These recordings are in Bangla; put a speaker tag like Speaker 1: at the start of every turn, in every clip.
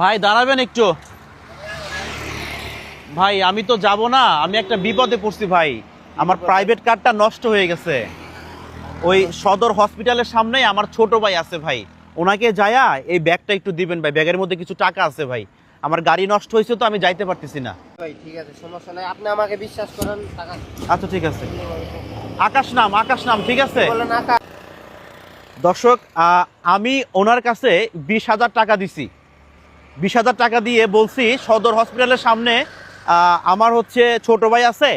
Speaker 1: ভাই দাঁড়াবেন একটু। ভাই আমি তো যাব না, আমি একটা বিপদে পড়ছি ভাই। আমার প্রাইভেট কারটা নষ্ট হয়ে গেছে। ওই সদর হসপিটালের সামনেই আমার ছোট ভাই আছে ভাই, ওনাকে যায়া এই ব্যাগটা একটু দিবেন ভাই, ব্যাগের মধ্যে কিছু টাকা আছে ভাই। আমার গাড়ি নষ্ট হয়েছে তো আমি যাইতে পারতেছি না।
Speaker 2: ভাই ঠিক আছে, সমস্যা নাই, আপনি আমাকে বিশ্বাস করেন, টাকা।
Speaker 1: আচ্ছা ঠিক আছে। আকাশ নাম ঠিক আছে।
Speaker 2: বলেন আকাশ।
Speaker 1: দর্শক আমি ওনার কাছে 20,000 টাকা দিছি। 20,000 টাকা দিয়ে বলছি সদর হসপিটালের সামনে আমার হচ্ছে ছোট ভাই আছে,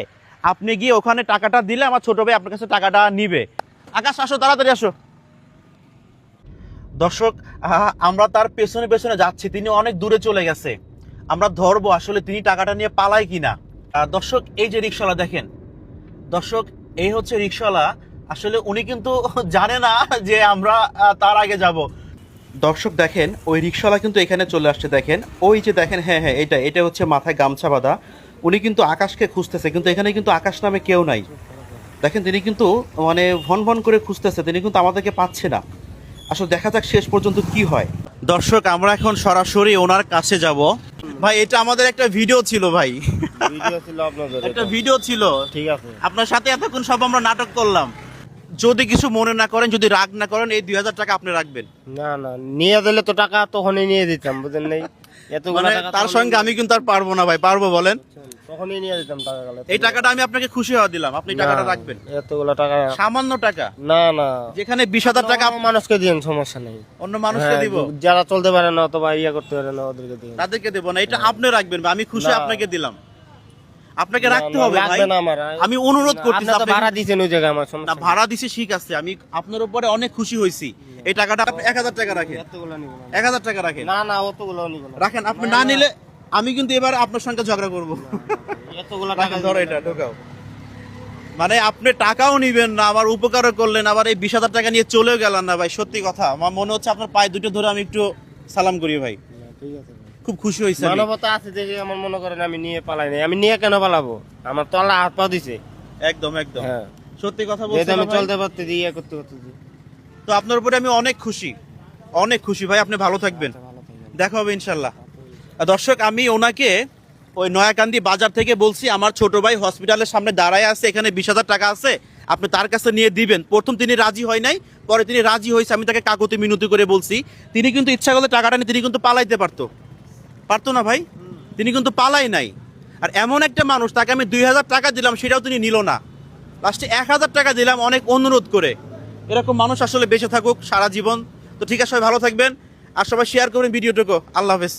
Speaker 1: আপনি গিয়ে ওখানে টাকাটা দিলে আমার ছোট ভাই আপনার কাছে টাকাটা নিবে। আকাশ আসো, তাড়াতাড়ি আসো। দর্শক আমরা তার পেছনে পেছনে যাচ্ছি, তিনি অনেক দূরে চলে গেছে। আমরা ধরবো আসলে তিনি টাকাটা নিয়ে পালায় কিনা। দর্শক এই যে রিক্সাওয়ালা দেখেন, দর্শক এই হচ্ছে রিক্সাওয়ালা। আসলে উনি কিন্তু জানে না যে আমরা তার আগে যাব। দর্শক দেখেন ওই রিক্সাওয়ালা কিন্তু এখানে চলে আসছে, দেখেন ওই যে দেখেন, হ্যাঁ হ্যাঁ এটা হচ্ছে মাথায় গামছা বাঁধা। উনি কিন্তু আকাশকে খুঁজতেছে, কিন্তু এখানে কিন্তু আকাশ নামে কেউ নাই। দেখেন তিনি কিন্তু মানে ভন ভন করে খুঁজতেছে, তিনি কিন্তু আমাদেরকে পাচ্ছে না। আসলে দেখা যাক শেষ পর্যন্ত কি হয়। দর্শক আমরা এখন সরাসরি ওনার কাছে যাব। ভাই এটা আমাদের একটা ভিডিও ছিল ভাই,
Speaker 2: ভিডিও ছিল আপনাদের?
Speaker 1: একটা ভিডিও ছিল,
Speaker 2: ঠিক আছে।
Speaker 1: আপনার সাথে এতক্ষণ সব আমরা নাটক করলাম। যদি কিছু মনে না করেন, যদি রাগ না করেন, এই 2,000 টাকা আপনি রাখবেন।
Speaker 2: না না, নিয়ে দিলে তো টাকা তখনই নিয়ে দিতাম, বুঝেন নাই? এতগুলো
Speaker 1: মানে
Speaker 2: টাকা
Speaker 1: তার সঙ্গে আমি কিন্তু আর পারবো না ভাই, পারবো বলেন?
Speaker 2: তখনই নিয়ে দিতাম টাকা গেলে।
Speaker 1: এই টাকাটা আমি আপনাকে খুশি হওয়া দিলাম, আপনি টাকাটা রাখবেন।
Speaker 2: এতগুলো টাকা
Speaker 1: সামান্য টাকা,
Speaker 2: না না,
Speaker 1: যেখানে 20,000 টাকা
Speaker 2: মানুষকে দিন, সমস্যা নেই।
Speaker 1: অন্য মানুষকে দিব,
Speaker 2: যারা চলতে পারে না অথবা ইয়া করতে পারে না ওদেরকে দিন,
Speaker 1: তাদেরকে দেবো না। এটা আপনি রাখবেন ভাই, আমি খুশি আপনাকে দিলাম, আপনাকে রাখতে
Speaker 2: না,
Speaker 1: হবে ভাই।
Speaker 2: লাগবে না আমার।
Speaker 1: আমি অনুরোধ করতেছি।
Speaker 2: আপনি তো ভাড়া দিয়েছেন ওই জায়গায়, আমার
Speaker 1: না
Speaker 2: সমস্যা
Speaker 1: ভাড়া দিছি ঠিক আছে, আমি আপনার উপরে অনেক খুশি হয়েছি। এই টাকাটা আপনি 1,000 টাকা রাখেন,
Speaker 2: এতগুলো নিব না।
Speaker 1: 1,000 টাকা রাখেন।
Speaker 2: না না, অতগুলো নিব না।
Speaker 1: রাখেন, আপনি না নিলে আমি কিন্তু এবার আপনার সঙ্গে ঝগড়া করবো।
Speaker 2: এতগুলো টাকা
Speaker 1: রাখেন, ধরো এটা ঢোকাও। মানে আপনি টাকাও নিবেন না, আবার উপকারও করলেন, আবার এই 20,000 টাকা নিয়ে চলেও গেলেন না ভাই। সত্যি কথা, আমার মনে হচ্ছে আপনার পায়ে দুটো ধরে আমি একটু সালাম করি ভাই।
Speaker 2: ঠিক আছে,
Speaker 1: খুব খুশি হয়েছে আমি।
Speaker 2: মানবতা আছে দেখে আমার মনে করেন আমি নিয়ে পালাই নাই। আমি নিয়ে কেন পালাবো? আমার তো আল্লাহ হাত পা দিছে।
Speaker 1: একদম একদম
Speaker 2: হ্যাঁ,
Speaker 1: সত্যি কথা
Speaker 2: যেহেতু
Speaker 1: বলছি
Speaker 2: আমি
Speaker 1: ভাই।
Speaker 2: চলতে পারতে দিই, ইয়ে করতে পারতে দিই।
Speaker 1: তো আপনার উপরে আমি অনেক খুশি, অনেক খুশি ভাই। আপনি ভালো থাকবেন,
Speaker 2: ভালো থাকবেন।
Speaker 1: দেখা হবে ইনশাল্লাহ। দর্শক আমি ওনাকে ওই নয়াকান্দি বাজার থেকে বলছি আমার ছোট ভাই হসপিটালের সামনে দাঁড়ায় আছে, এখানে 20,000 টাকা আছে, আপনি তার কাছে নিয়ে দিবেন। প্রথম তিনি রাজি হয় নাই, পরে তিনি রাজি হয়েছে। আমি তাকে কাকুতি মিনতি করে বলছি। তিনি কিন্তু ইচ্ছা করলে টাকাটা নিয়ে তিনি কিন্তু পালাইতে পারতো না ভাই, তিনি কিন্তু পালাই নাই। আর এমন একটা মানুষ, তাকে আমি 2,000 টাকা দিলাম, সেটাও তিনি নিল না। লাস্টে 1,000 টাকা দিলাম অনেক অনুরোধ করে। এরকম মানুষ আসলে বেঁচে থাকুক সারা জীবন। তো ঠিক আছে, সবাই ভালো থাকবেন আর সবাই শেয়ার করবেন ভিডিওটুকু। আল্লাহ হাফেজ।